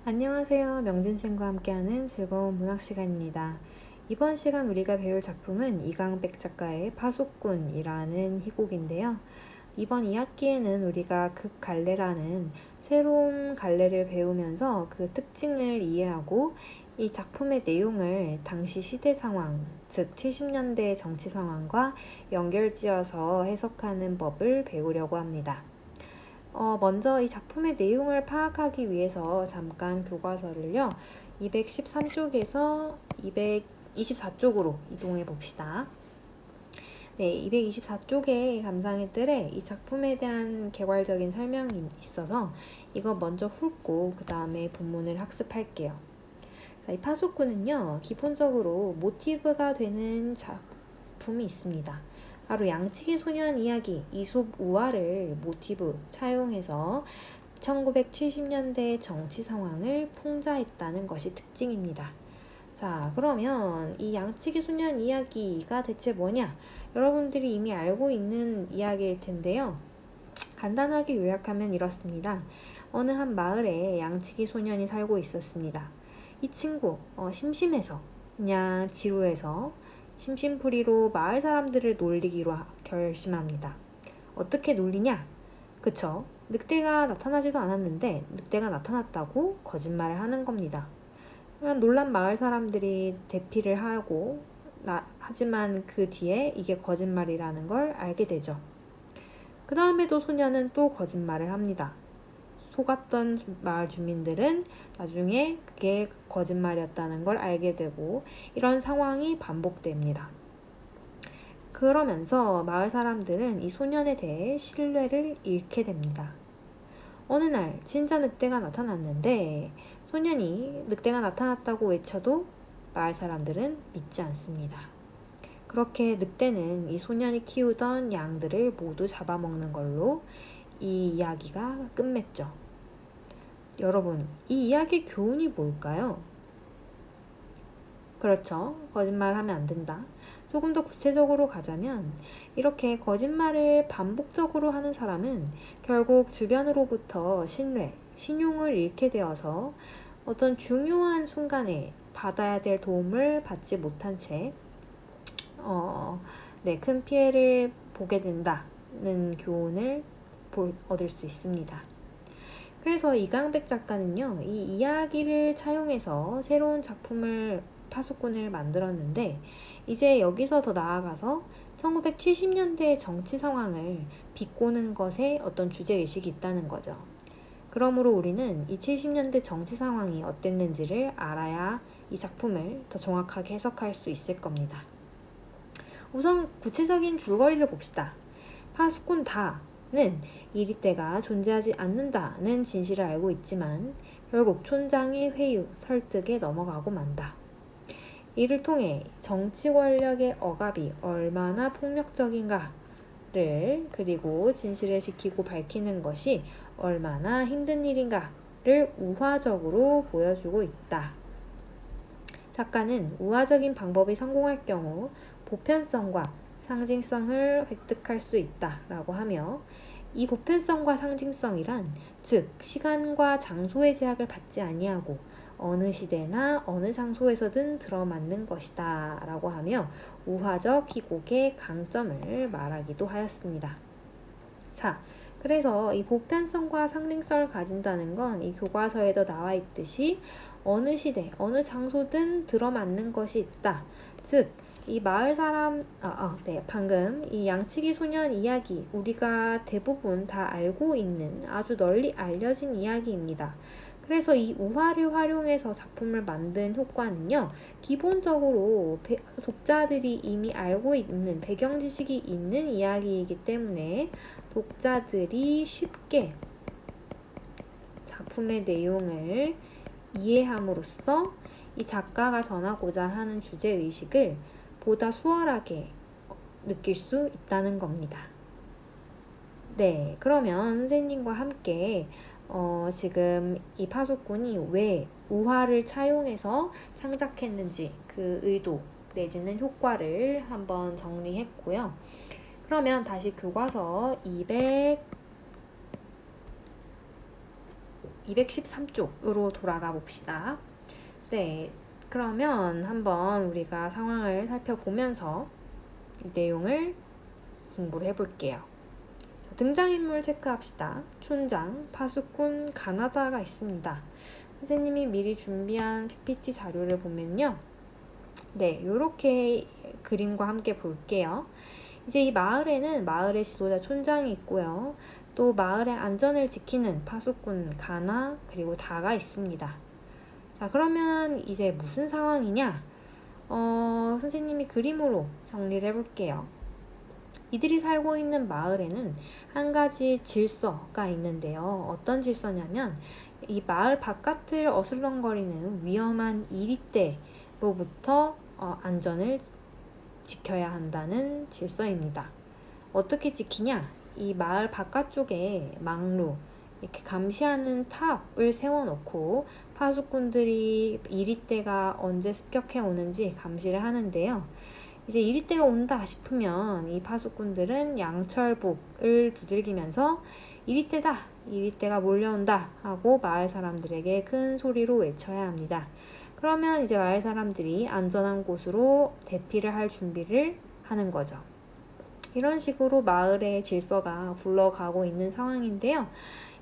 안녕하세요. 명진쌤과 함께하는 즐거운 문학 시간입니다. 이번 시간 우리가 배울 작품은 이강백 작가의 파수꾼이라는 희곡인데요. 이번 2학기에는 우리가 극갈래라는 새로운 갈래를 배우면서 그 특징을 이해하고 이 작품의 내용을 당시 시대 상황, 즉 70년대 정치 상황과 연결지어서 해석하는 법을 배우려고 합니다. 먼저 이 작품의 내용을 파악하기 위해서 잠깐 교과서를요, 213쪽에서 224쪽으로 이동해 봅시다. 네, 224쪽에 감상의 뜰에 이 작품에 대한 개괄적인 설명이 있어서 이거 먼저 훑고 그 다음에 본문을 학습할게요. 자, 이 파수꾼은요, 기본적으로 모티브가 되는 작품이 있습니다. 바로 양치기 소년 이야기 이솝 우화를 모티브 차용해서 1970년대 정치 상황을 풍자했다는 것이 특징입니다. 자, 그러면 이 양치기 소년 이야기가 대체 뭐냐? 여러분들이 이미 알고 있는 이야기일 텐데요. 간단하게 요약하면 이렇습니다. 어느 한 마을에 양치기 소년이 살고 있었습니다. 이 친구 심심해서 그냥 지루해서 심심풀이로 마을 사람들을 놀리기로 결심합니다. 어떻게 놀리냐? 그쵸? 늑대가 나타나지도 않았는데 늑대가 나타났다고 거짓말을 하는 겁니다. 놀란 마을 사람들이 대피를 하고 하지만 그 뒤에 이게 거짓말이라는 걸 알게 되죠. 그 다음에도 소녀는 또 거짓말을 합니다. 속았던 마을 주민들은 나중에 그게 거짓말이었다는 걸 알게 되고 이런 상황이 반복됩니다. 그러면서 마을 사람들은 이 소년에 대해 신뢰를 잃게 됩니다. 어느 날 진짜 늑대가 나타났는데 소년이 늑대가 나타났다고 외쳐도 마을 사람들은 믿지 않습니다. 그렇게 늑대는 이 소년이 키우던 양들을 모두 잡아먹는 걸로 이 이야기가 끝맺죠. 여러분, 이 이야기의 교훈이 뭘까요? 그렇죠. 거짓말하면 안 된다. 조금 더 구체적으로 가자면 이렇게 거짓말을 반복적으로 하는 사람은 결국 주변으로부터 신뢰, 신용을 잃게 되어서 어떤 중요한 순간에 받아야 될 도움을 받지 못한 채 큰 피해를 보게 된다는 교훈을 얻을 수 있습니다. 그래서 이강백 작가는요, 이 이야기를 차용해서 새로운 작품을 파수꾼을 만들었는데 이제 여기서 더 나아가서 1970년대 정치 상황을 비꼬는 것에 어떤 주제의식이 있다는 거죠. 그러므로 우리는 이 70년대 정치 상황이 어땠는지를 알아야 이 작품을 더 정확하게 해석할 수 있을 겁니다. 우선 구체적인 줄거리를 봅시다. 파수꾼 다는 이리떼가 존재하지 않는다는 진실을 알고 있지만 결국 촌장의 회유, 설득에 넘어가고 만다. 이를 통해 정치 권력의 억압이 얼마나 폭력적인가를 그리고 진실을 지키고 밝히는 것이 얼마나 힘든 일인가를 우화적으로 보여주고 있다. 작가는 우화적인 방법이 성공할 경우 보편성과 상징성을 획득할 수 있다라고 하며 이 보편성과 상징성이란 즉 시간과 장소의 제약을 받지 아니하고 어느 시대나 어느 장소에서든 들어맞는 것이다 라고 하며 우화적 희곡의 강점을 말하기도 하였습니다. 자, 그래서 이 보편성과 상징성을 가진다는 건 이 교과서에도 나와 있듯이 어느 시대, 어느 장소든 들어맞는 것이 있다. 즉, 이 마을 사람, 방금 이 양치기 소년 이야기, 우리가 대부분 다 알고 있는 아주 널리 알려진 이야기입니다. 그래서 이 우화를 활용해서 작품을 만든 효과는요, 기본적으로 독자들이 이미 알고 있는 배경 지식이 있는 이야기이기 때문에 독자들이 쉽게 작품의 내용을 이해함으로써 이 작가가 전하고자 하는 주제의식을 보다 수월하게 느낄 수 있다는 겁니다. 네, 그러면 선생님과 함께 지금 이 파수꾼이 왜 우화를 차용해서 창작했는지 그 의도 내지는 효과를 한번 정리했고요. 그러면 다시 교과서 213쪽으로 돌아가 봅시다. 네, 그러면 한번 우리가 상황을 살펴보면서 이 내용을 공부를 해볼게요. 등장인물 체크합시다. 촌장, 파수꾼, 가나다가 있습니다. 선생님이 미리 준비한 PPT 자료를 보면요. 네, 이렇게 그림과 함께 볼게요. 이제 이 마을에는 마을의 지도자 촌장이 있고요. 또 마을의 안전을 지키는 파수꾼, 가나, 그리고 다가 있습니다. 자, 그러면 이제 무슨 상황이냐? 선생님이 그림으로 정리를 해볼게요. 이들이 살고 있는 마을에는 한 가지 질서가 있는데요. 어떤 질서냐면 이 마을 바깥을 어슬렁거리는 위험한 이리떼로부터 안전을 지켜야 한다는 질서입니다. 어떻게 지키냐? 이 마을 바깥쪽에 망루, 이렇게 감시하는 탑을 세워놓고 파수꾼들이 이리떼가 언제 습격해 오는지 감시를 하는데요. 이제 이리떼가 온다 싶으면 이 파수꾼들은 양철북을 두들기면서 이리떼다! 이리떼가 몰려온다! 하고 마을 사람들에게 큰 소리로 외쳐야 합니다. 그러면 이제 마을 사람들이 안전한 곳으로 대피를 할 준비를 하는 거죠. 이런 식으로 마을의 질서가 굴러가고 있는 상황인데요.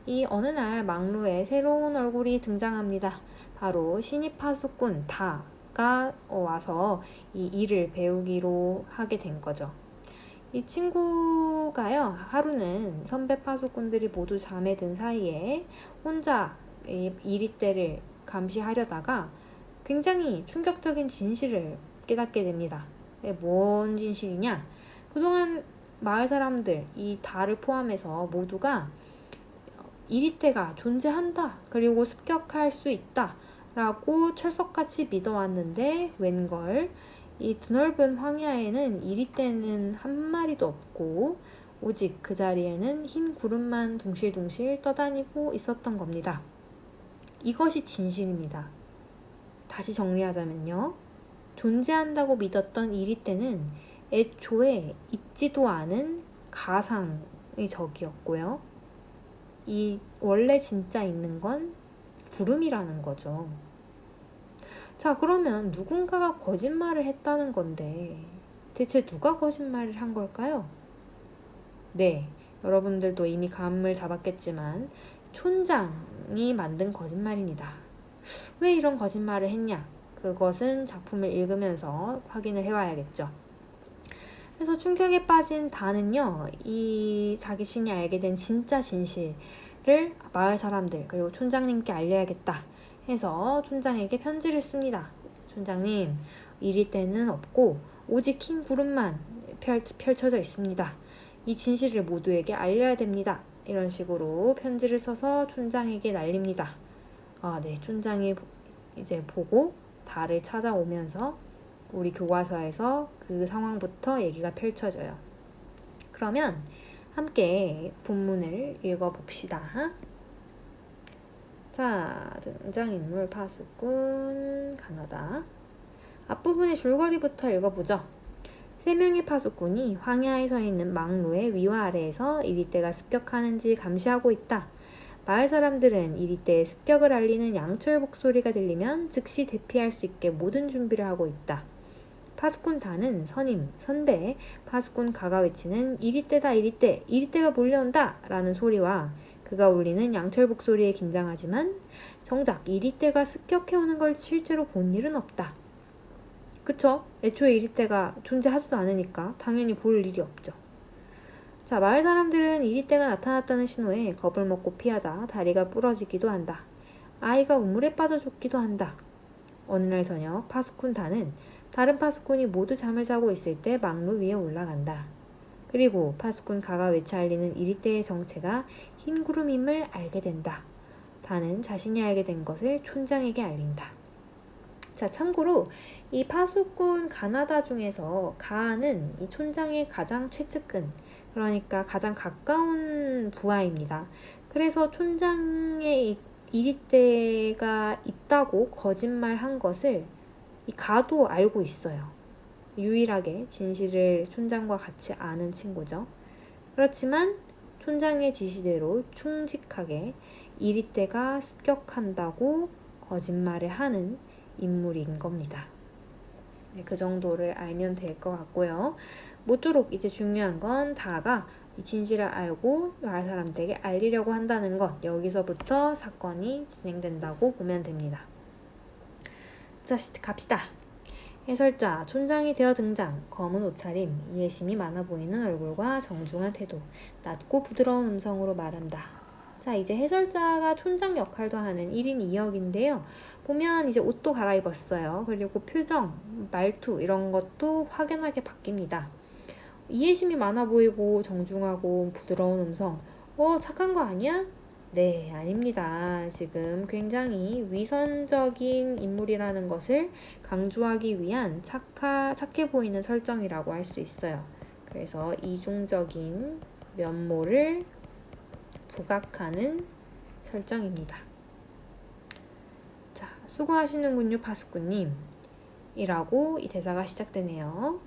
이 어느 날 망루에 새로운 얼굴이 등장합니다. 바로 신입 파수꾼 다가 와서 이 일을 배우기로 하게 된 거죠. 이 친구가요, 하루는 선배 파수꾼들이 모두 잠에 든 사이에 혼자 이리떼를 감시하려다가 굉장히 충격적인 진실을 깨닫게 됩니다. 뭔 진실이냐? 그동안 마을 사람들, 이 다를 포함해서 모두가 이리떼가 존재한다, 그리고 습격할 수 있다 라고 철석같이 믿어왔는데 웬걸 이 드넓은 황야에는 이리떼는 한 마리도 없고 오직 그 자리에는 흰 구름만 둥실둥실 떠다니고 있었던 겁니다. 이것이 진실입니다. 다시 정리하자면요. 존재한다고 믿었던 이리떼는 애초에 있지도 않은 가상의 적이었고요. 이 원래 진짜 있는 건 구름이라는 거죠. 자, 그러면 누군가가 거짓말을 했다는 건데 대체 누가 거짓말을 한 걸까요? 네, 여러분들도 이미 감을 잡았겠지만 촌장이 만든 거짓말입니다. 왜 이런 거짓말을 했냐? 그것은 작품을 읽으면서 확인을 해와야겠죠. 그래서 충격에 빠진 다는요, 이 자기 신이 알게 된 진짜 진실을 마을 사람들 그리고 촌장님께 알려야겠다 해서 촌장에게 편지를 씁니다. 촌장님, 이리떼는 없고 오직 흰 구름만 펼쳐져 있습니다. 이 진실을 모두에게 알려야 됩니다. 이런 식으로 편지를 써서 촌장에게 날립니다. 네, 촌장이 이제 보고 달을 찾아오면서 우리 교과서에서 그 상황부터 얘기가 펼쳐져요. 그러면 함께 본문을 읽어봅시다. 자, 등장인물 파수꾼 가나다. 앞부분의 줄거리부터 읽어보죠. 3명의 파수꾼이 황야에 서 있는 망루의 위와 아래에서 이리떼가 습격하는지 감시하고 있다. 마을 사람들은 이리떼의 습격을 알리는 양철복 소리가 들리면 즉시 대피할 수 있게 모든 준비를 하고 있다. 파수꾼 다는 선임, 선배, 파수꾼 가가 외치는 이리떼다 이리떼, 이리떼가 몰려온다 라는 소리와 그가 울리는 양철복 소리에 긴장하지만 정작 이리떼가 습격해오는 걸 실제로 본 일은 없다. 그쵸? 애초에 이리떼가 존재하지도 않으니까 당연히 볼 일이 없죠. 자, 마을 사람들은 이리떼가 나타났다는 신호에 겁을 먹고 피하다 다리가 부러지기도 한다. 아이가 우물에 빠져 죽기도 한다. 어느 날 저녁 파수꾼 다는 다른 파수꾼이 모두 잠을 자고 있을 때 망루 위에 올라간다. 그리고 파수꾼 가가 외쳐 알리는 이리떼의 정체가 흰 구름임을 알게 된다. 다는 자신이 알게 된 것을 촌장에게 알린다. 자, 참고로 이 파수꾼 가나다 중에서 가는 이 촌장의 가장 최측근, 그러니까 가장 가까운 부하입니다. 그래서 촌장의 이리떼가 있다고 거짓말한 것을 이 가도 알고 있어요. 유일하게 진실을 촌장과 같이 아는 친구죠. 그렇지만 촌장의 지시대로 충직하게 이리떼가 습격한다고 거짓말을 하는 인물인 겁니다. 네, 그 정도를 알면 될 것 같고요. 모쪼록 이제 중요한 건 다가 이 진실을 알고 마을 사람들에게 알리려고 한다는 것, 여기서부터 사건이 진행된다고 보면 됩니다. 자, 갑시다. 해설자, 촌장이 되어 등장. 검은 옷차림, 이해심이 많아 보이는 얼굴과 정중한 태도, 낮고 부드러운 음성으로 말한다. 자, 이제 해설자가 촌장 역할도 하는 1인 2역인데요. 보면 이제 옷도 갈아입었어요. 그리고 표정, 말투 이런 것도 확연하게 바뀝니다. 이해심이 많아 보이고 정중하고 부드러운 음성. 착한 거 아니야? 네, 아닙니다. 지금 굉장히 위선적인 인물이라는 것을 강조하기 위한 착해 보이는 설정이라고 할 수 있어요. 그래서 이중적인 면모를 부각하는 설정입니다. 자, 수고하시는군요, 파스쿠님. 이라고 이 대사가 시작되네요.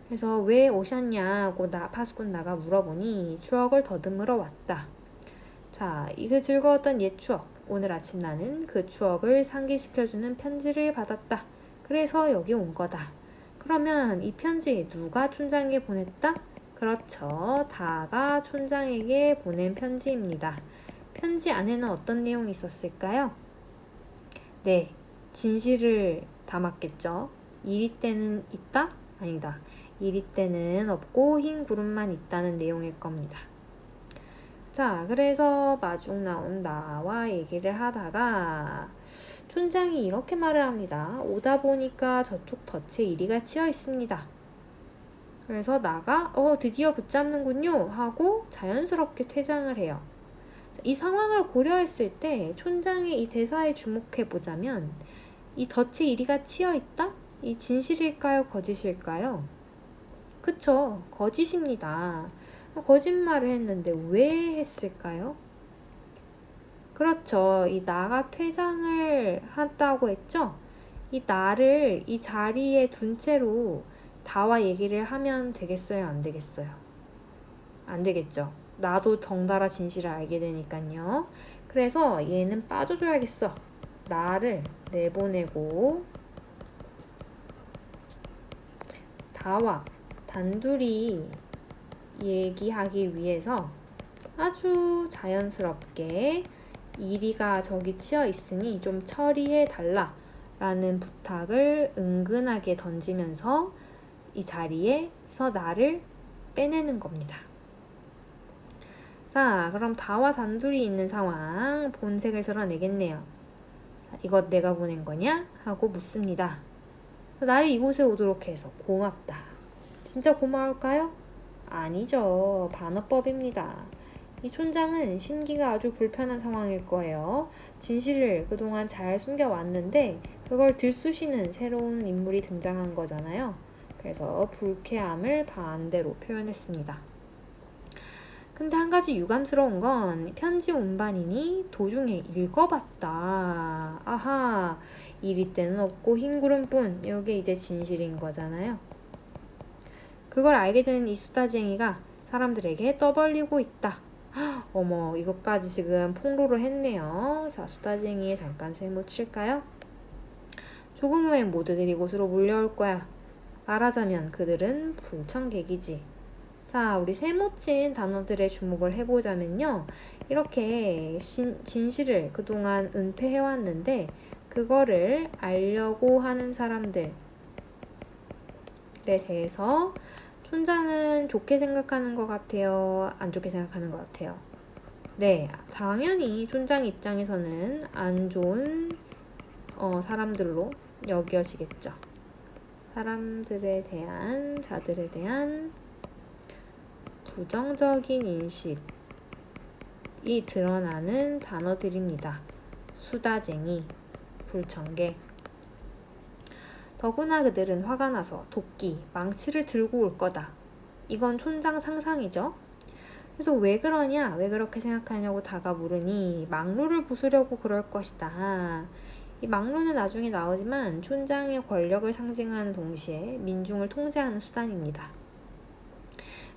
그래서 왜 오셨냐고 파수꾼 나가 물어보니 추억을 더듬으러 왔다. 자, 그 즐거웠던 옛 추억. 오늘 아침 나는 그 추억을 상기시켜주는 편지를 받았다. 그래서 여기 온 거다. 그러면 이 편지 누가 촌장에게 보냈다? 그렇죠. 다가 촌장에게 보낸 편지입니다. 편지 안에는 어떤 내용이 있었을까요? 네, 진실을 담았겠죠. 이리떼는 있다? 아니다. 이리떼는 없고 흰 구름만 있다는 내용일 겁니다. 자, 그래서 마중 나온 나와 얘기를 하다가 촌장이 이렇게 말을 합니다. 오다 보니까 저쪽 덫에 이리가 치여 있습니다. 그래서 나가 드디어 붙잡는군요 하고 자연스럽게 퇴장을 해요. 이 상황을 고려했을 때 촌장의 이 대사에 주목해 보자면 이 덫에 이리가 치여 있다? 이 진실일까요? 거짓일까요? 그쵸, 거짓입니다. 거짓말을 했는데 왜 했을까요? 그렇죠. 이 나가 퇴장을 한다고 했죠? 이 나를 이 자리에 둔 채로 다와 얘기를 하면 되겠어요? 안 되겠어요? 안 되겠죠. 나도 덩달아 진실을 알게 되니까요. 그래서 얘는 빠져줘야겠어. 나를 내보내고 다와 단둘이 얘기하기 위해서 아주 자연스럽게 이리가 저기 치여 있으니 좀 처리해 달라 라는 부탁을 은근하게 던지면서 이 자리에서 나를 빼내는 겁니다. 자, 그럼 다와 단둘이 있는 상황 본색을 드러내겠네요. 자, 이것 내가 보낸 거냐? 하고 묻습니다. 나를 이곳에 오도록 해서 고맙다. 진짜 고마울까요? 아니죠. 반어법입니다. 이 촌장은 심기가 아주 불편한 상황일 거예요. 진실을 그동안 잘 숨겨왔는데 그걸 들쑤시는 새로운 인물이 등장한 거잖아요. 그래서 불쾌함을 반대로 표현했습니다. 근데 한 가지 유감스러운 건 편지 운반인이 도중에 읽어봤다. 아하, 이리떼는 없고 흰 구름뿐. 이게 이제 진실인 거잖아요. 그걸 알게 된 이 수다쟁이가 사람들에게 떠벌리고 있다. 어머, 이것까지 지금 폭로를 했네요. 자, 수다쟁이에 잠깐 세모 칠까요? 조금 후엔 모두들 이곳으로 몰려올 거야. 말하자면 그들은 불청객이지. 자, 우리 세모 친 단어들의 주목을 해보자면요. 이렇게 진실을 그동안 은폐해왔는데 그거를 알려고 하는 사람들에 대해서 촌장은 좋게 생각하는 것 같아요? 안 좋게 생각하는 것 같아요? 네, 당연히 촌장 입장에서는 안 좋은 사람들로 여겨지겠죠. 사람들에 대한, 자들에 대한 부정적인 인식이 드러나는 단어들입니다. 수다쟁이, 불청객. 더구나 그들은 화가 나서 도끼, 망치를 들고 올 거다. 이건 촌장 상상이죠. 그래서 왜 그러냐, 왜 그렇게 생각하냐고 다가 물으니 망루를 부수려고 그럴 것이다. 이 망루는 나중에 나오지만 촌장의 권력을 상징하는 동시에 민중을 통제하는 수단입니다.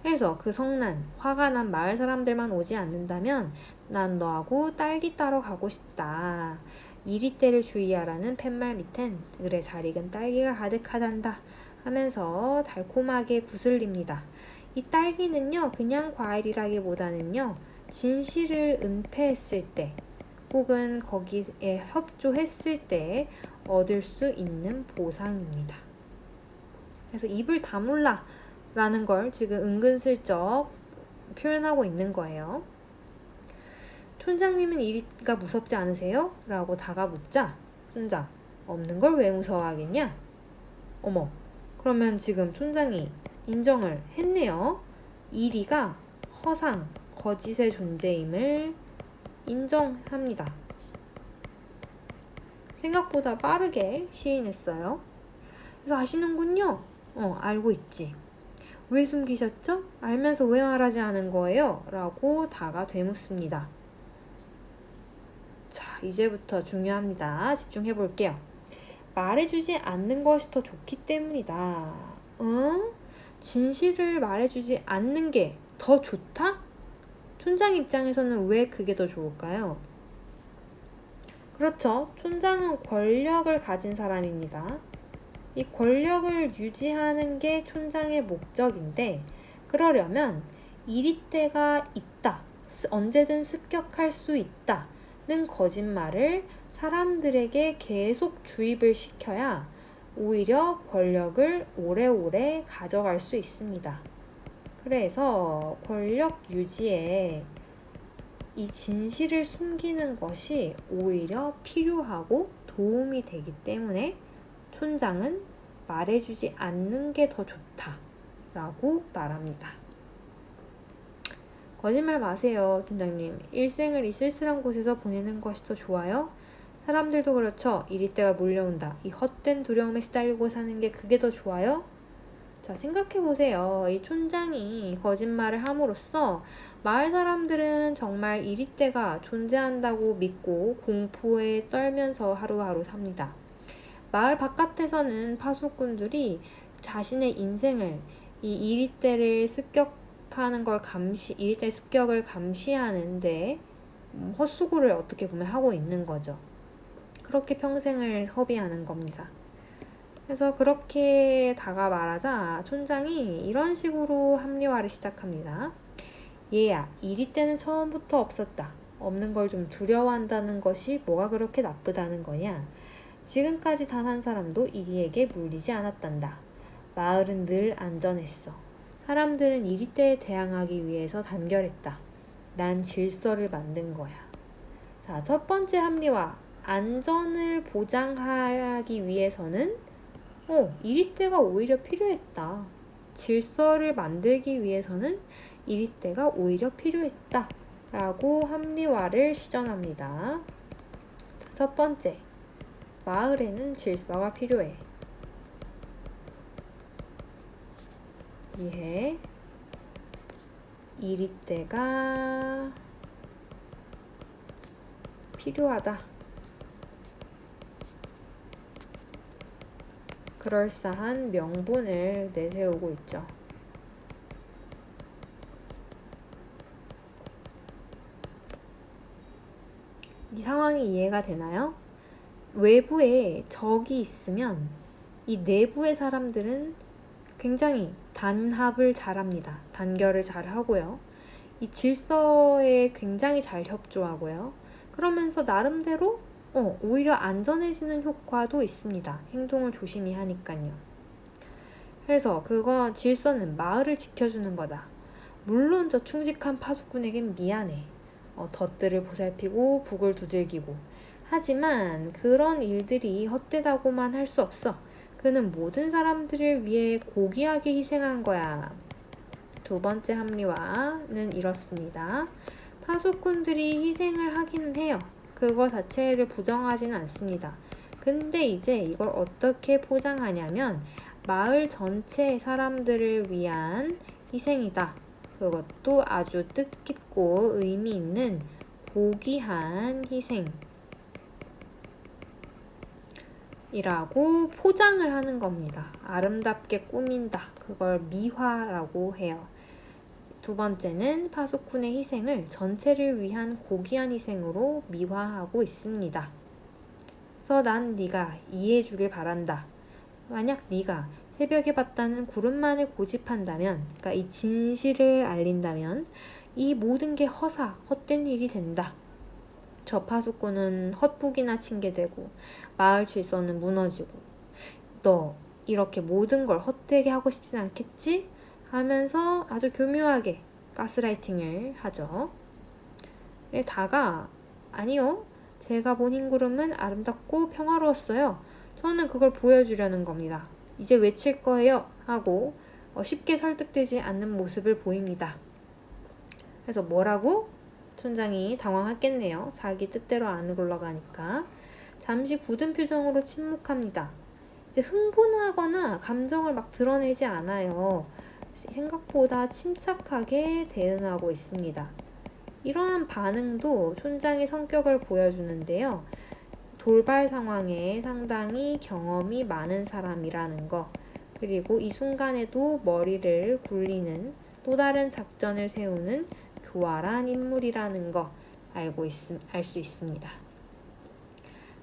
그래서 그 성난, 화가 난 마을 사람들만 오지 않는다면 난 너하고 딸기 따러 가고 싶다. 이리떼를 주의하라는 팻말 밑엔 들에 잘 익은 딸기가 가득하단다 하면서 달콤하게 구슬립니다. 이 딸기는요, 그냥 과일이라기보다는요, 진실을 은폐했을 때 혹은 거기에 협조했을 때 얻을 수 있는 보상입니다. 그래서 입을 다물라 라는 걸 지금 은근슬쩍 표현하고 있는 거예요. 촌장님은 이리가 무섭지 않으세요? 라고 다가묻자 촌장, 없는 걸 왜 무서워하겠냐? 어머, 그러면 지금 촌장이 인정을 했네요. 이리가 허상, 거짓의 존재임을 인정합니다. 생각보다 빠르게 시인했어요. 그래서 아시는군요. 알고 있지. 왜 숨기셨죠? 알면서 왜 말하지 않은 거예요? 라고 다가 되묻습니다. 자, 이제부터 중요합니다. 집중해 볼게요. 말해주지 않는 것이 더 좋기 때문이다. 진실을 말해주지 않는 게 더 좋다? 촌장 입장에서는 왜 그게 더 좋을까요? 그렇죠. 촌장은 권력을 가진 사람입니다. 이 권력을 유지하는 게 촌장의 목적인데, 그러려면 이리때가 있다, 언제든 습격할 수 있다는 거짓말을 사람들에게 계속 주입을 시켜야 오히려 권력을 오래오래 가져갈 수 있습니다. 그래서 권력 유지에 이 진실을 숨기는 것이 오히려 필요하고 도움이 되기 때문에 촌장은 말해주지 않는 게 더 좋다라고 말합니다. 거짓말 마세요, 촌장님. 일생을 이 쓸쓸한 곳에서 보내는 것이 더 좋아요? 사람들도 그렇죠. 이리때가 몰려온다. 이 헛된 두려움에 시달리고 사는 게 그게 더 좋아요? 자, 생각해보세요. 이 촌장이 거짓말을 함으로써 마을 사람들은 정말 이리때가 존재한다고 믿고 공포에 떨면서 하루하루 삽니다. 마을 바깥에서는 파수꾼들이 자신의 인생을 이 이리때를 습격하는 걸 이리때 습격을 감시하는데 헛수고를 어떻게 보면 하고 있는 거죠. 그렇게 평생을 허비하는 겁니다. 그래서 그렇게 다가 말하자 촌장이 이런 식으로 합리화를 시작합니다. 얘야, 이리때는 처음부터 없었다. 없는 걸 좀 두려워한다는 것이 뭐가 그렇게 나쁘다는 거냐? 지금까지 단 한 사람도 이리에게 물리지 않았단다. 마을은 늘 안전했어. 사람들은 이리때에 대항하기 위해서 단결했다. 난 질서를 만든 거야. 자, 첫 번째 합리화. 안전을 보장하기 위해서는 이리때가 오히려 필요했다. 질서를 만들기 위해서는 이리때가 오히려 필요했다. 라고 합리화를 시전합니다. 첫 번째, 마을에는 질서가 필요해. 이해. 이리때가 필요하다. 그럴싸한 명분을 내세우고 있죠. 이 상황이 이해가 되나요? 외부에 적이 있으면 이 내부의 사람들은 굉장히 단합을 잘합니다. 단결을 잘하고요. 이 질서에 굉장히 잘 협조하고요. 그러면서 나름대로 오히려 안전해지는 효과도 있습니다. 행동을 조심히 하니까요. 그래서 질서는 마을을 지켜주는 거다. 물론 저 충직한 파수꾼에겐 미안해. 덫들을 보살피고 북을 두들기고. 하지만 그런 일들이 헛되다고만 할 수 없어. 그는 모든 사람들을 위해 고귀하게 희생한 거야. 두 번째 합리화는 이렇습니다. 파수꾼들이 희생을 하기는 해요. 그거 자체를 부정하지는 않습니다. 근데 이제 이걸 어떻게 포장하냐면 마을 전체 사람들을 위한 희생이다. 그것도 아주 뜻깊고 의미 있는 고귀한 희생이라고 포장을 하는 겁니다. 아름답게 꾸민다. 그걸 미화라고 해요. 두 번째는 파수꾼의 희생을 전체를 위한 고귀한 희생으로 미화하고 있습니다. 그래서 난 네가 이해해 주길 바란다. 만약 네가 새벽에 봤다는 구름만을 고집한다면, 그러니까 이 진실을 알린다면 이 모든 게 헛된 일이 된다. 저 파수꾼은 헛북이나 칭게 되고 마을 질서는 무너지고 너 이렇게 모든 걸 헛되게 하고 싶진 않겠지? 하면서 아주 교묘하게 가스라이팅을 하죠. 다가 아니요. 제가 본 흰 구름은 아름답고 평화로웠어요. 저는 그걸 보여주려는 겁니다. 이제 외칠 거예요. 하고 쉽게 설득되지 않는 모습을 보입니다. 그래서 뭐라고? 촌장이 당황했겠네요. 자기 뜻대로 안 굴러가니까. 잠시 굳은 표정으로 침묵합니다. 이제 흥분하거나 감정을 막 드러내지 않아요. 생각보다 침착하게 대응하고 있습니다. 이러한 반응도 촌장의 성격을 보여주는데요. 돌발 상황에 상당히 경험이 많은 사람이라는 거, 그리고 이 순간에도 머리를 굴리는 또 다른 작전을 세우는 교활한 인물이라는 거 알 수 있습니다.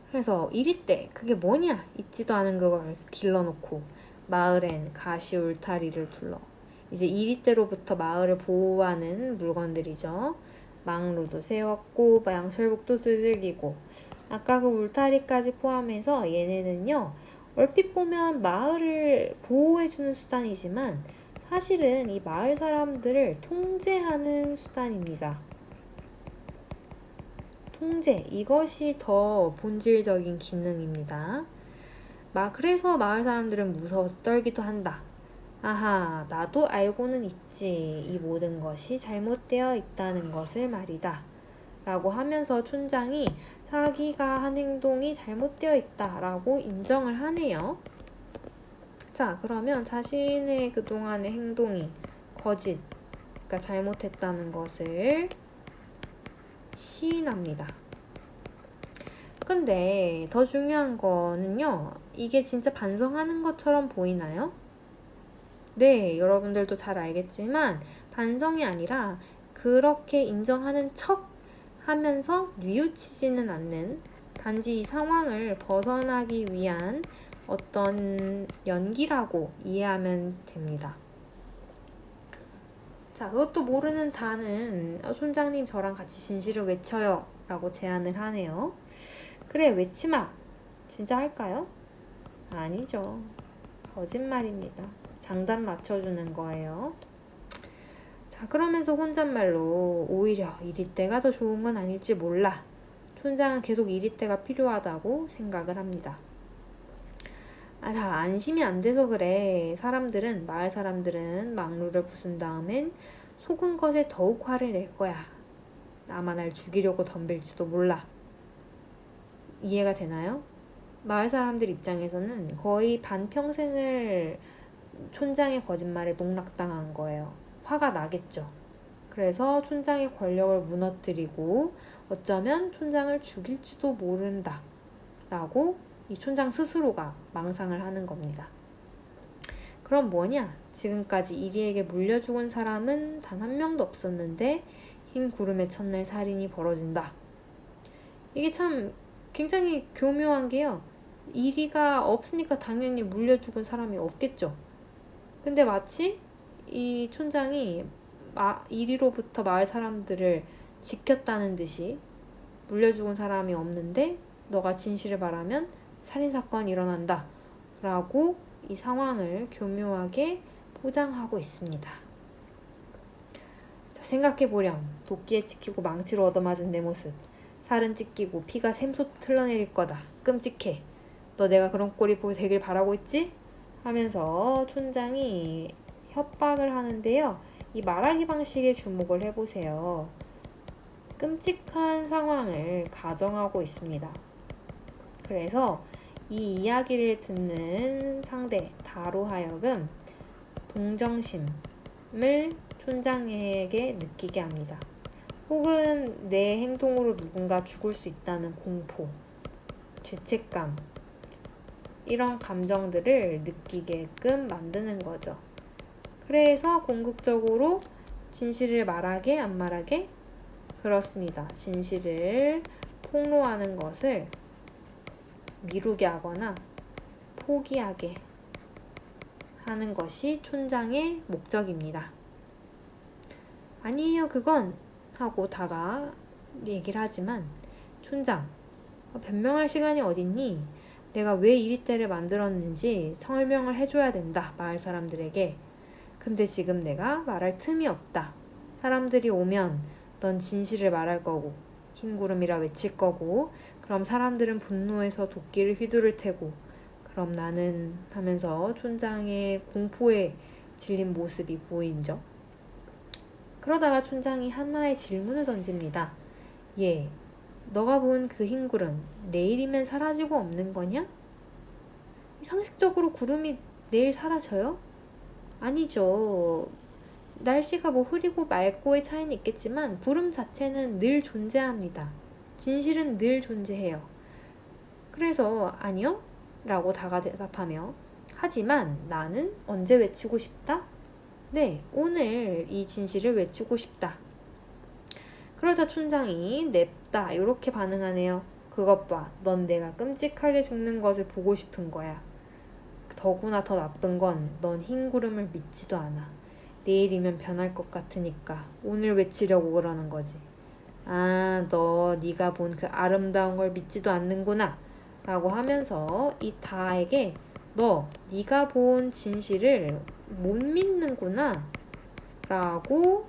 그래서 이리때 그게 뭐냐? 있지도 않은 그걸 길러놓고 마을엔 가시 울타리를 둘러 이제 이리때로부터 마을을 보호하는 물건들이죠. 망루도 세웠고 양철복도 두들기고 아까 그 울타리까지 포함해서 얘네는요 얼핏 보면 마을을 보호해주는 수단이지만 사실은 이 마을 사람들을 통제하는 수단입니다. 통제, 이것이 더 본질적인 기능입니다. 그래서 마을 사람들은 무서워서 떨기도 한다. 아하, 나도 알고는 있지. 이 모든 것이 잘못되어 있다는 것을 말이다. 라고 하면서 촌장이 자기가 한 행동이 잘못되어 있다라고 인정을 하네요. 자, 그러면 자신의 그동안의 행동이 거짓, 그러니까 잘못했다는 것을 시인합니다. 근데 더 중요한 거는요, 이게 진짜 반성하는 것처럼 보이나요? 네, 여러분들도 잘 알겠지만 반성이 아니라 그렇게 인정하는 척 하면서 뉘우치지는 않는, 단지 이 상황을 벗어나기 위한 어떤 연기라고 이해하면 됩니다. 자, 그것도 모르는 다는 촌장님 저랑 같이 진실을 외쳐요 라고 제안을 하네요. 그래, 외치마. 진짜 할까요? 아니죠. 거짓말입니다. 장단 맞춰주는 거예요. 자, 그러면서 혼잣말로 오히려 이리때가 더 좋은 건 아닐지 몰라. 촌장은 계속 이리때가 필요하다고 생각을 합니다. 다 안심이 안 돼서 그래. 마을 사람들은 망루를 부순 다음엔 속은 것에 더욱 화를 낼 거야. 아마 날 죽이려고 덤빌지도 몰라. 이해가 되나요? 마을 사람들 입장에서는 거의 반평생을 촌장의 거짓말에 농락당한 거예요. 화가 나겠죠. 그래서 촌장의 권력을 무너뜨리고 어쩌면 촌장을 죽일지도 모른다 라고 이 촌장 스스로가 망상을 하는 겁니다. 그럼 뭐냐? 지금까지 이리에게 물려 죽은 사람은 단 한 명도 없었는데 흰 구름의 첫날 살인이 벌어진다. 이게 참 굉장히 교묘한 게요. 이리가 없으니까 당연히 물려 죽은 사람이 없겠죠. 근데 마치 이 촌장이 이리로부터 마을 사람들을 지켰다는 듯이 물려 죽은 사람이 없는데 너가 진실을 말하면 살인사건이 일어난다 라고 이 상황을 교묘하게 포장하고 있습니다. 자, 생각해보렴. 도끼에 찍히고 망치로 얻어맞은 내 모습. 살은 찢기고 피가 샘솟 흘러내릴 거다. 끔찍해. 너 내가 그런 꼴이 되길 바라고 있지? 하면서 촌장이 협박을 하는데요. 이 말하기 방식에 주목을 해보세요. 끔찍한 상황을 가정하고 있습니다. 그래서 이 이야기를 듣는 상대 다로 하여금 동정심을 촌장에게 느끼게 합니다. 혹은 내 행동으로 누군가 죽을 수 있다는 공포, 죄책감, 이런 감정들을 느끼게끔 만드는 거죠. 그래서 궁극적으로 진실을 말하게, 안 말하게? 그렇습니다. 진실을 폭로하는 것을 미루게 하거나 포기하게 하는 것이 촌장의 목적입니다. 아니에요, 그건 하고 다가 얘기를 하지만 촌장, 변명할 시간이 어딨니? 내가 왜 이리떼를 만들었는지 설명을 해줘야 된다, 마을 사람들에게. 근데 지금 내가 말할 틈이 없다. 사람들이 오면 넌 진실을 말할 거고 흰 구름이라 외칠 거고, 그럼 사람들은 분노해서 도끼를 휘두를 테고, 그럼 나는 하면서 촌장의 공포에 질린 모습이 보이죠. 그러다가 촌장이 하나의 질문을 던집니다. 예, 너가 본 그 흰 구름 내일이면 사라지고 없는 거냐? 상식적으로 구름이 내일 사라져요? 아니죠. 날씨가 뭐 흐리고 맑고의 차이는 있겠지만 구름 자체는 늘 존재합니다. 진실은 늘 존재해요. 그래서 아니요? 라고 다가 대답하며, 하지만 나는 언제 외치고 싶다? 네, 오늘 이 진실을 외치고 싶다. 그러자 촌장이 냅다 이렇게 반응하네요. 그것 봐, 넌 내가 끔찍하게 죽는 것을 보고 싶은 거야. 더구나 더 나쁜 건 넌 흰 구름을 믿지도 않아. 내일이면 변할 것 같으니까 오늘 외치려고 그러는 거지. 아, 너 네가 본 그 아름다운 걸 믿지도 않는구나 라고 하면서 이 다에게 너 네가 본 진실을 못 믿는구나 라고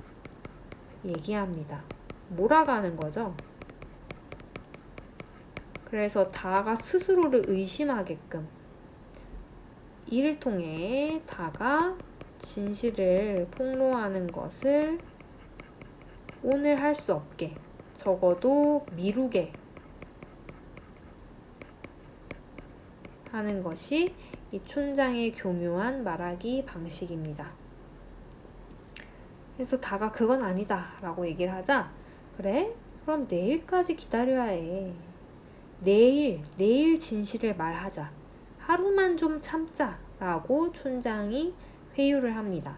얘기합니다. 몰아가는 거죠. 그래서 다가 스스로를 의심하게끔, 이를 통해 다가 진실을 폭로하는 것을 오늘 할 수 없게, 적어도 미루게 하는 것이 이 촌장의 교묘한 말하기 방식입니다. 그래서 다가 그건 아니다 라고 얘기를 하자, 그래? 그럼 내일까지 기다려야 해. 내일 진실을 말하자. 하루만 좀 참자 라고 촌장이 회유를 합니다.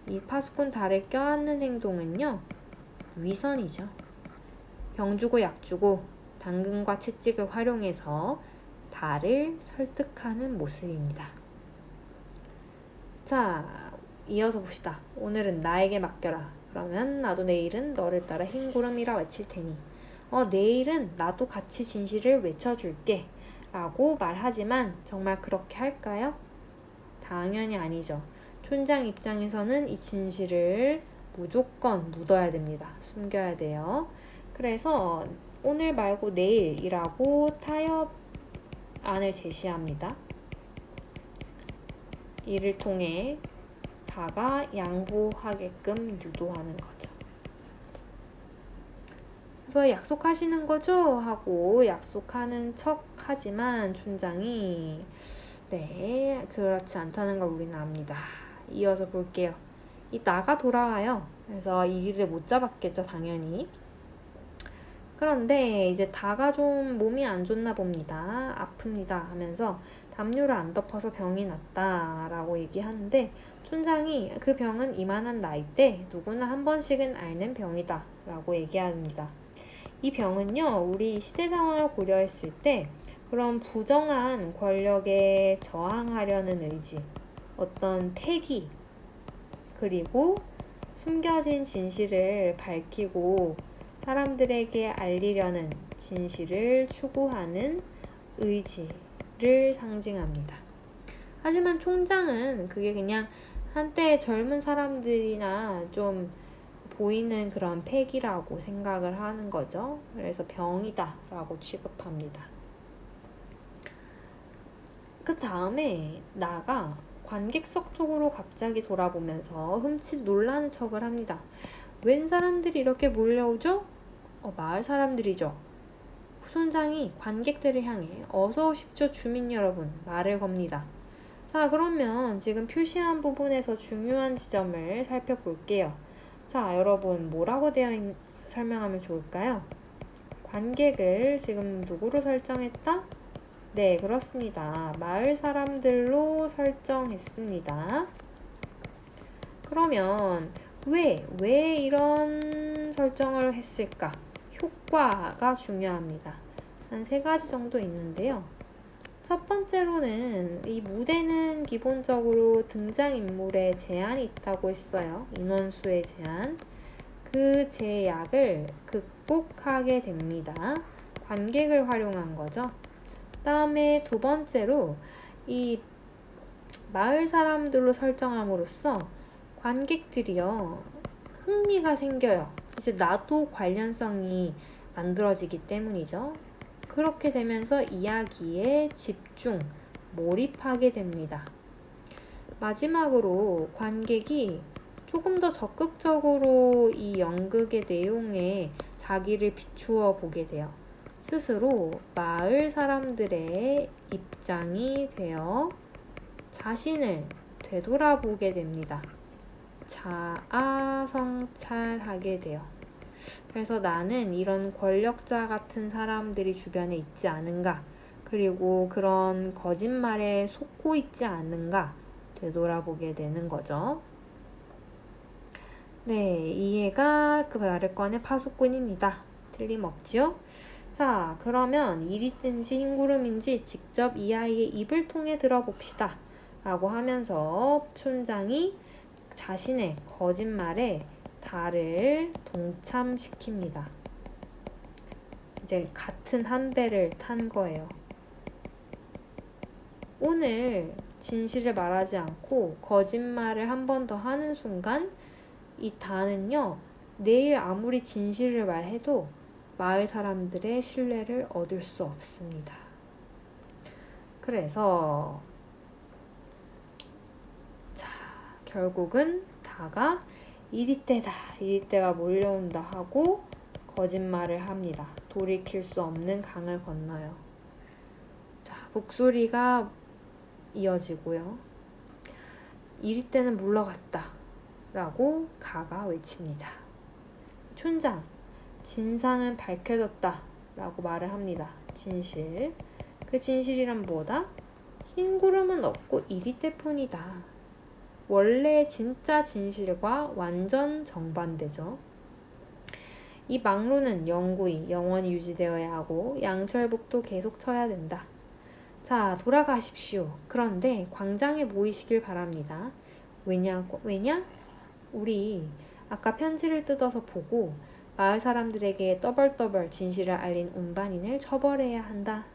이 파수꾼 달을 껴안는 행동은요, 위선이죠. 병 주고 약 주고 당근과 채찍을 활용해서 달을 설득하는 모습입니다. 자, 이어서 봅시다. 오늘은 나에게 맡겨라. 그러면 나도 내일은 너를 따라 흰 구름이라 외칠 테니 내일은 나도 같이 진실을 외쳐줄게 라고 말하지만 정말 그렇게 할까요? 당연히 아니죠. 촌장 입장에서는 이 진실을 무조건 묻어야 됩니다. 숨겨야 돼요. 그래서 오늘 말고 내일이라고 타협안을 제시합니다. 이를 통해 다가 양보하게끔 유도하는 거죠. 그래서 약속하시는 거죠? 하고 약속하는 척 하지만 촌장이 네, 그렇지 않다는 걸 우리는 압니다. 이어서 볼게요. 이 나가 돌아와요. 그래서 이 일을 못 잡았겠죠, 당연히. 그런데 이제 다가 좀 몸이 안 좋나 봅니다. 아픕니다 하면서 담요를 안 덮어서 병이 났다 라고 얘기하는데, 촌장이 그 병은 이만한 나이 때 누구나 한 번씩은 앓는 병이다 라고 얘기합니다. 이 병은요, 우리 시대 상황을 고려했을 때 그런 부정한 권력에 저항하려는 의지, 어떤 패기, 그리고 숨겨진 진실을 밝히고 사람들에게 알리려는 진실을 추구하는 의지를 상징합니다. 하지만 촌장은 그게 그냥 한때 젊은 사람들이나 좀 보이는 그런 패기라고 생각을 하는 거죠. 그래서 병이다 라고 취급합니다. 그 다음에 나가 관객석 쪽으로 갑자기 돌아보면서 흠칫 놀라는 척을 합니다. 웬 사람들이 이렇게 몰려오죠? 마을 사람들이죠. 후손장이 관객들을 향해 어서 오십시오 주민 여러분 말을 겁니다. 자, 그러면 지금 표시한 부분에서 중요한 지점을 살펴볼게요. 자, 여러분 뭐라고 설명하면 좋을까요? 관객을 지금 누구로 설정했다? 네, 그렇습니다. 마을 사람들로 설정했습니다. 그러면 왜 이런 설정을 했을까? 효과가 중요합니다. 한 3가지 정도 있는데요. 첫 번째로는 이 무대는 기본적으로 등장인물에 제한이 있다고 했어요. 인원수의 제한. 그 제약을 극복하게 됩니다. 관객을 활용한 거죠. 다음에 두 번째로 이 마을 사람들로 설정함으로써 관객들이요 흥미가 생겨요. 이제 나도 관련성이 만들어지기 때문이죠. 그렇게 되면서 이야기에 집중, 몰입하게 됩니다. 마지막으로 관객이 조금 더 적극적으로 이 연극의 내용에 자기를 비추어 보게 돼요. 스스로 마을 사람들의 입장이 되어 자신을 되돌아보게 됩니다. 자아 성찰하게 돼요. 그래서 나는 이런 권력자 같은 사람들이 주변에 있지 않은가, 그리고 그런 거짓말에 속고 있지 않은가 되돌아보게 되는 거죠. 네, 이해가 그 말을 꺼내 파수꾼입니다. 틀림없지요? 자, 그러면 일이든지 흰구름인지 직접 이 아이의 입을 통해 들어봅시다. 라고 하면서 촌장이 자신의 거짓말에 달을 동참시킵니다. 이제 같은 한 배를 탄 거예요. 오늘 진실을 말하지 않고 거짓말을 한 번 더 하는 순간 이 단은요, 내일 아무리 진실을 말해도 마을 사람들의 신뢰를 얻을 수 없습니다. 그래서 자, 결국은 다가 이리때가 몰려온다 하고 거짓말을 합니다. 돌이킬 수 없는 강을 건너요. 자, 목소리가 이어지고요. 이리때는 물러갔다 라고 가가 외칩니다. 촌장, 진상은 밝혀졌다 라고 말을 합니다. 진실. 그 진실이란 뭐다? 흰 구름은 없고 이리때뿐이다. 원래 진짜 진실과 완전 정반대죠. 이 막루는 영원히 유지되어야 하고 양철북도 계속 쳐야 된다. 자, 돌아가십시오. 그런데 광장에 모이시길 바랍니다. 왜냐? 우리 아까 편지를 뜯어서 보고 마을 사람들에게 떠벌떠벌 진실을 알린 운반인을 처벌해야 한다.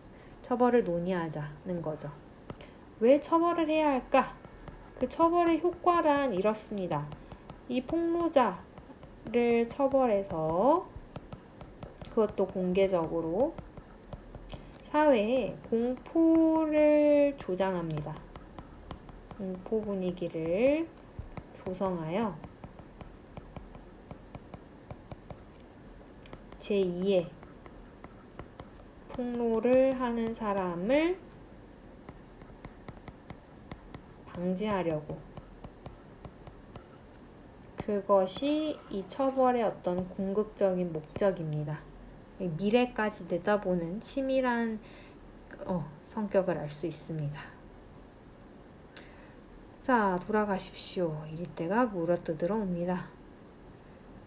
처벌을 논의하자는 거죠. 왜 처벌을 해야 할까? 그 처벌의 효과란 이렇습니다. 이 폭로자를 처벌해서 그것도 공개적으로 사회에 공포를 조장합니다. 공포 분위기를 조성하여 제2의 폭로를 하는 사람을 방지하려고, 그것이 이 처벌의 어떤 궁극적인 목적입니다. 미래까지 내다보는 치밀한 성격을 알 수 있습니다. 자, 돌아가십시오. 이리때가 물어뜯으러 옵니다.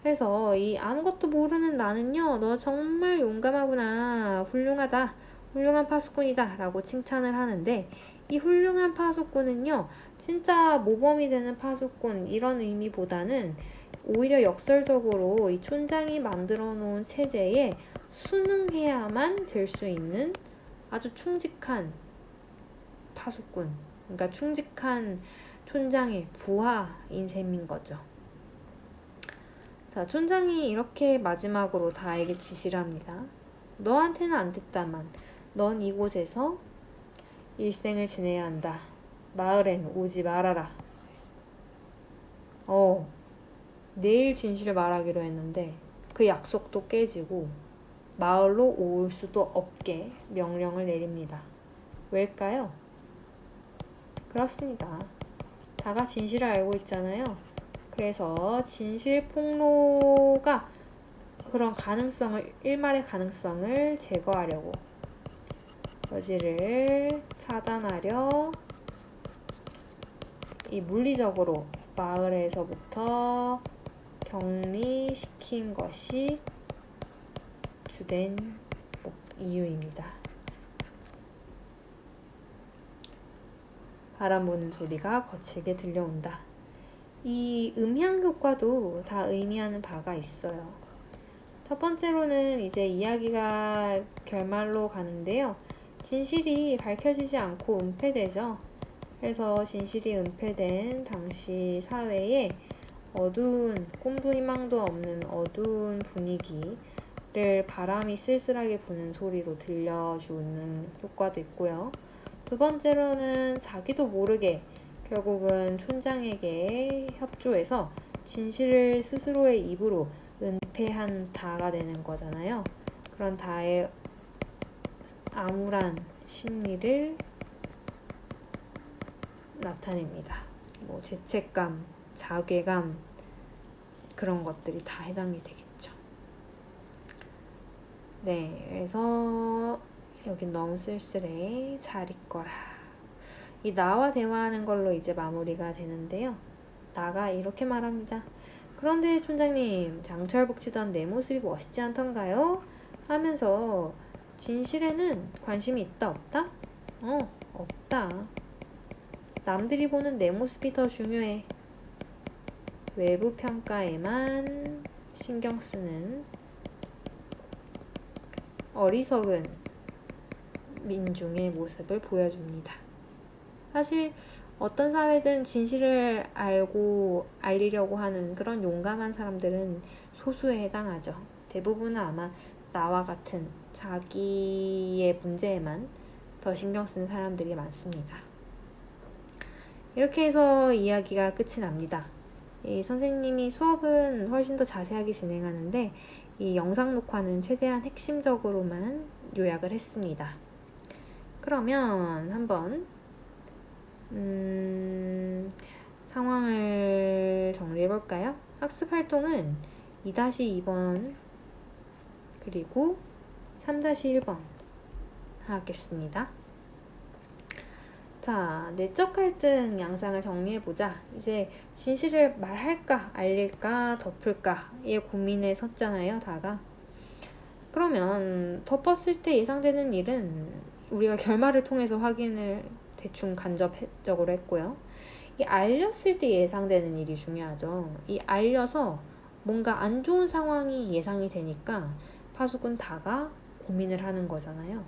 그래서 이 아무것도 모르는 나는요, 너 정말 용감하구나, 훌륭하다, 훌륭한 파수꾼이다 라고 칭찬을 하는데, 이 훌륭한 파수꾼은요, 진짜 모범이 되는 파수꾼 이런 의미보다는 오히려 역설적으로 이 촌장이 만들어 놓은 체제에 순응해야만 될 수 있는 아주 충직한 파수꾼, 그러니까 충직한 촌장의 부하인 셈인 거죠. 자, 촌장이 이렇게 마지막으로 다에게 지시를 합니다. 너한테는 안 됐다만 넌 이곳에서 일생을 지내야 한다. 마을엔 오지 말아라. 내일 진실을 말하기로 했는데 그 약속도 깨지고 마을로 올 수도 없게 명령을 내립니다. 왜일까요? 그렇습니다. 다가 진실을 알고 있잖아요. 그래서 진실 폭로가 그런 가능성을, 일말의 가능성을 제거하려고, 여지를 차단하려 이 물리적으로 마을에서부터 격리시킨 것이 주된 이유입니다. 바람 부는 소리가 거칠게 들려온다. 이 음향 효과도 다 의미하는 바가 있어요. 첫 번째로는 이제 이야기가 결말로 가는데요. 진실이 밝혀지지 않고 은폐되죠. 그래서 진실이 은폐된 당시 사회에 어두운, 꿈도 희망도 없는 어두운 분위기를 바람이 쓸쓸하게 부는 소리로 들려주는 효과도 있고요. 두 번째로는 자기도 모르게 결국은 촌장에게 협조해서 진실을 스스로의 입으로 은폐한 다가 되는 거잖아요. 그런 다의 암울한 심리를 나타냅니다. 뭐 죄책감, 자괴감 그런 것들이 다 해당이 되겠죠. 네, 그래서 여긴 너무 쓸쓸해. 잘 있거라. 이 나와 대화하는 걸로 이제 마무리가 되는데요. 나가 이렇게 말합니다. 그런데 촌장님, 장철북 치던 내 모습이 멋있지 않던가요? 하면서 진실에는 관심이 있다 없다? 없다. 남들이 보는 내 모습이 더 중요해. 외부 평가에만 신경 쓰는 어리석은 민중의 모습을 보여줍니다. 사실 어떤 사회든 진실을 알리려고 하는 그런 용감한 사람들은 소수에 해당하죠. 대부분은 아마 나와 같은 자기의 문제에만 더 신경 쓰는 사람들이 많습니다. 이렇게 해서 이야기가 끝이 납니다. 이 선생님이 수업은 훨씬 더 자세하게 진행하는데 이 영상 녹화는 최대한 핵심적으로만 요약을 했습니다. 그러면 한번 상황을 정리해볼까요? 학습 활동은 2-2번 그리고 3-1번 하겠습니다. 자, 내적 갈등 양상을 정리해보자. 이제 진실을 말할까, 알릴까, 덮을까의 고민에 섰잖아요, 다가. 그러면 덮었을 때 예상되는 일은 우리가 결말을 통해서 확인을 대충 간접적으로 했고요. 이 알렸을 때 예상되는 일이 중요하죠. 이 알려서 뭔가 안 좋은 상황이 예상이 되니까 파수꾼 다가 고민을 하는 거잖아요.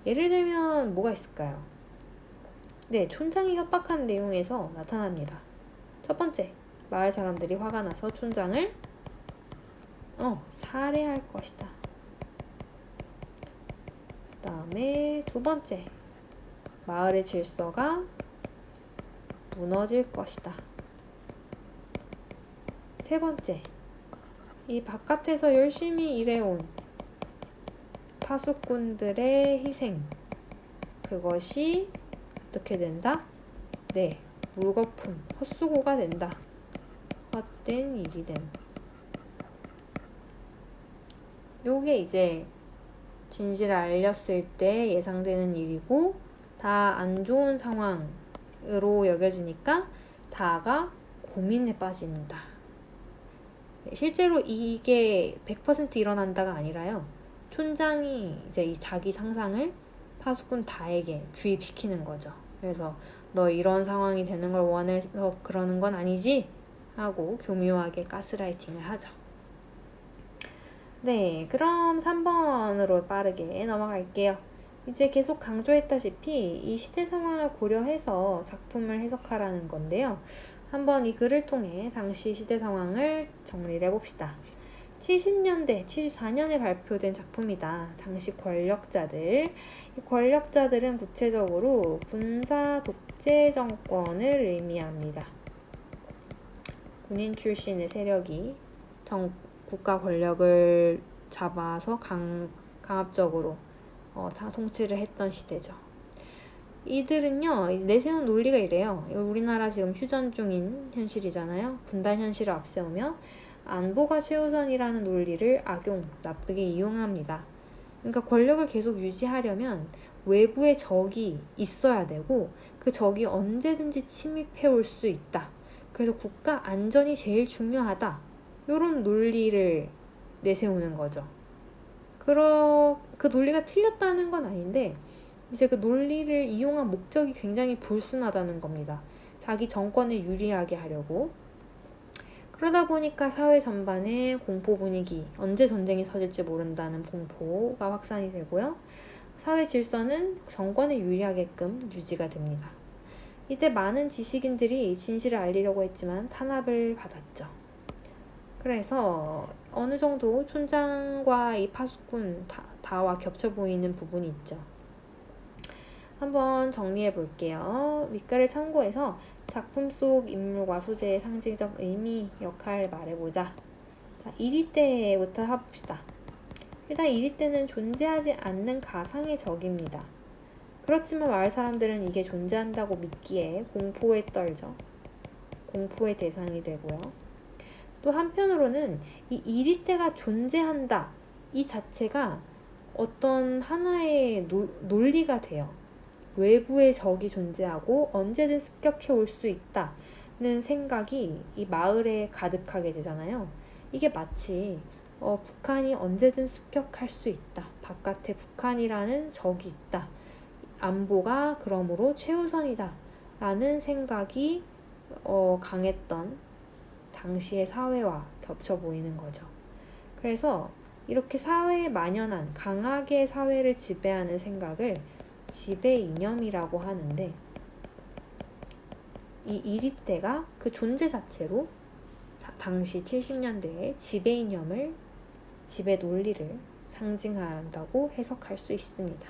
예를 들면 뭐가 있을까요? 네, 촌장이 협박한 내용에서 나타납니다. 첫 번째, 마을 사람들이 화가 나서 촌장을 살해할 것이다. 그 다음에 두 번째, 마을의 질서가 무너질 것이다. 세 번째, 이 바깥에서 열심히 일해온 파수꾼들의 희생, 그것이 어떻게 된다? 네, 물거품, 헛수고가 된다. 헛된 일이 됨. 요게 이제 진실을 알렸을 때 예상되는 일이고 다 안 좋은 상황으로 여겨지니까 다가 고민에 빠진다. 실제로 이게 100% 일어난다가 아니라요. 촌장이 이제 이 자기 상상을 파수꾼 다에게 주입시키는 거죠. 그래서 너 이런 상황이 되는 걸 원해서 그러는 건 아니지? 하고 교묘하게 가스라이팅을 하죠. 네, 그럼 3번으로 빠르게 넘어갈게요. 이제 계속 강조했다시피 이 시대 상황을 고려해서 작품을 해석하라는 건데요. 한번 이 글을 통해 당시 시대 상황을 정리를 해봅시다. 70년대, 74년에 발표된 작품이다. 당시 권력자들. 이 권력자들은 구체적으로 군사 독재 정권을 의미합니다. 군인 출신의 세력이 국가 권력을 잡아서 강압적으로 다 통치를 했던 시대죠. 이들은요, 내세운 논리가 이래요. 우리나라 지금 휴전 중인 현실이잖아요. 분단 현실을 앞세우며 안보가 최우선이라는 논리를 나쁘게 이용합니다. 그러니까 권력을 계속 유지하려면 외부에 적이 있어야 되고 그 적이 언제든지 침입해 올 수 있다. 그래서 국가 안전이 제일 중요하다. 이런 논리를 내세우는 거죠. 그 논리가 틀렸다는 건 아닌데 이제 그 논리를 이용한 목적이 굉장히 불순하다는 겁니다. 자기 정권을 유리하게 하려고. 그러다 보니까 사회 전반에 공포 분위기, 언제 전쟁이 터질지 모른다는 공포가 확산이 되고요. 사회 질서는 정권에 유리하게끔 유지가 됩니다. 이때 많은 지식인들이 진실을 알리려고 했지만 탄압을 받았죠. 그래서 어느 정도 촌장과 이 파수꾼 다와 겹쳐 보이는 부분이 있죠. 한번 정리해 볼게요. 윗글을 참고해서 작품 속 인물과 소재의 상징적 의미, 역할을 말해보자. 자, 1위 때부터 해봅시다. 일단 1위 때는 존재하지 않는 가상의 적입니다. 그렇지만 마을 사람들은 이게 존재한다고 믿기에 공포에 떨죠. 공포의 대상이 되고요. 또 한편으로는 이 1위 때가 존재한다. 이 자체가 어떤 하나의 논리가 돼요. 외부의 적이 존재하고 언제든 습격해 올 수 있다는 생각이 이 마을에 가득하게 되잖아요. 이게 마치 북한이 언제든 습격할 수 있다. 바깥에 북한이라는 적이 있다. 안보가 그러므로 최우선이다. 라는 생각이 강했던 당시의 사회와 겹쳐 보이는 거죠. 그래서 이렇게 사회에 만연한 강하게 사회를 지배하는 생각을 지배 이념이라고 하는데 이 이리떼가 그 존재 자체로 당시 70년대의 지배 이념을 지배 논리를 상징한다고 해석할 수 있습니다.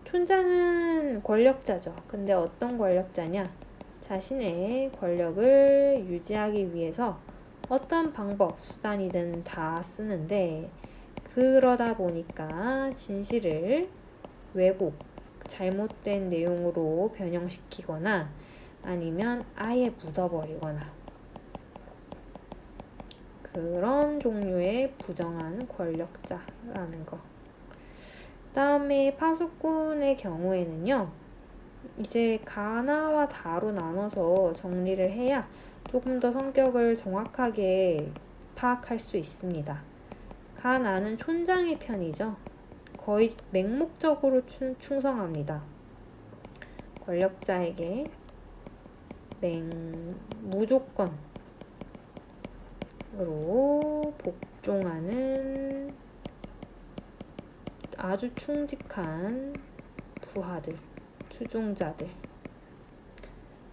촌장은 권력자죠. 근데 어떤 권력자냐? 자신의 권력을 유지하기 위해서 어떤 방법, 수단이든 다 쓰는데 그러다 보니까 진실을 왜곡, 잘못된 내용으로 변형시키거나 아니면 아예 묻어버리거나 그런 종류의 부정한 권력자라는 거. 다음에 파수꾼의 경우에는요. 이제 가나와 다로 나눠서 정리를 해야 조금 더 성격을 정확하게 파악할 수 있습니다. 가나는 촌장의 편이죠. 거의 맹목적으로 충성합니다. 권력자에게 무조건으로 복종하는 아주 충직한 부하들, 추종자들.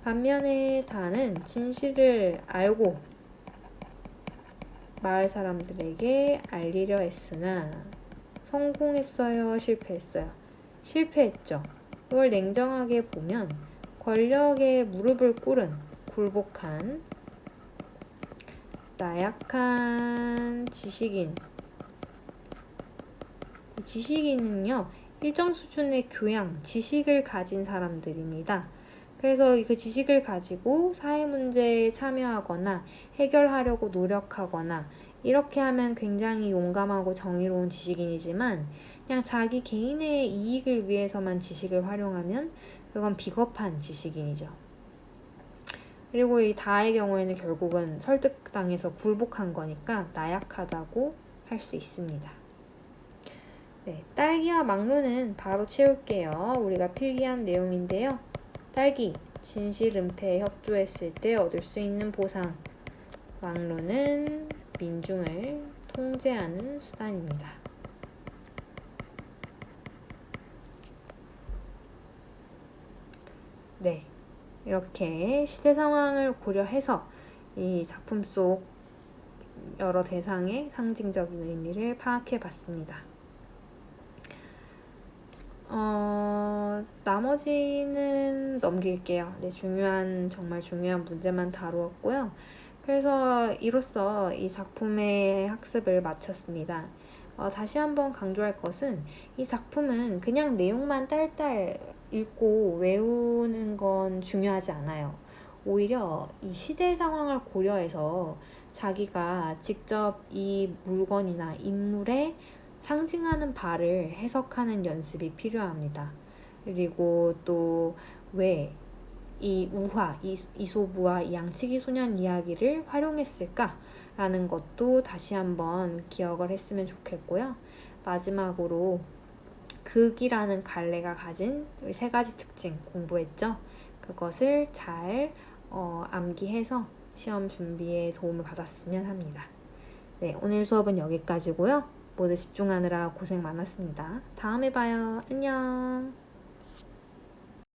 반면에 다는 진실을 알고 마을 사람들에게 알리려 했으나 성공했어요? 실패했어요? 실패했죠. 그걸 냉정하게 보면 권력에 무릎을 꿇은 굴복한 나약한 지식인. 이 지식인은요, 일정 수준의 교양, 지식을 가진 사람들입니다. 그래서 그 지식을 가지고 사회 문제에 참여하거나 해결하려고 노력하거나 이렇게 하면 굉장히 용감하고 정의로운 지식인이지만 그냥 자기 개인의 이익을 위해서만 지식을 활용하면 그건 비겁한 지식인이죠. 그리고 이 다의 경우에는 결국은 설득당해서 굴복한 거니까 나약하다고 할 수 있습니다. 네, 딸기와 막루는 바로 채울게요. 우리가 필기한 내용인데요. 딸기, 진실 은폐에 협조했을 때 얻을 수 있는 보상. 막루는 민중을 통제하는 수단입니다. 네, 이렇게 시대 상황을 고려해서 이 작품 속 여러 대상의 상징적인 의미를 파악해 봤습니다. 나머지는 넘길게요. 네, 정말 중요한 문제만 다루었고요. 그래서 이로써 이 작품의 학습을 마쳤습니다. 다시 한번 강조할 것은 이 작품은 그냥 내용만 딸딸 읽고 외우는 건 중요하지 않아요. 오히려 이 시대 상황을 고려해서 자기가 직접 이 물건이나 인물의 상징하는 바를 해석하는 연습이 필요합니다. 그리고 또 왜 이 우화, 이소부와 이 양치기 소년 이야기를 활용했을까? 라는 것도 다시 한번 기억을 했으면 좋겠고요. 마지막으로 극이라는 갈래가 가진 우리 세 가지 특징 공부했죠. 그것을 잘 암기해서 시험 준비에 도움을 받았으면 합니다. 네, 오늘 수업은 여기까지고요. 모두 집중하느라 고생 많았습니다. 다음에 봐요. 안녕.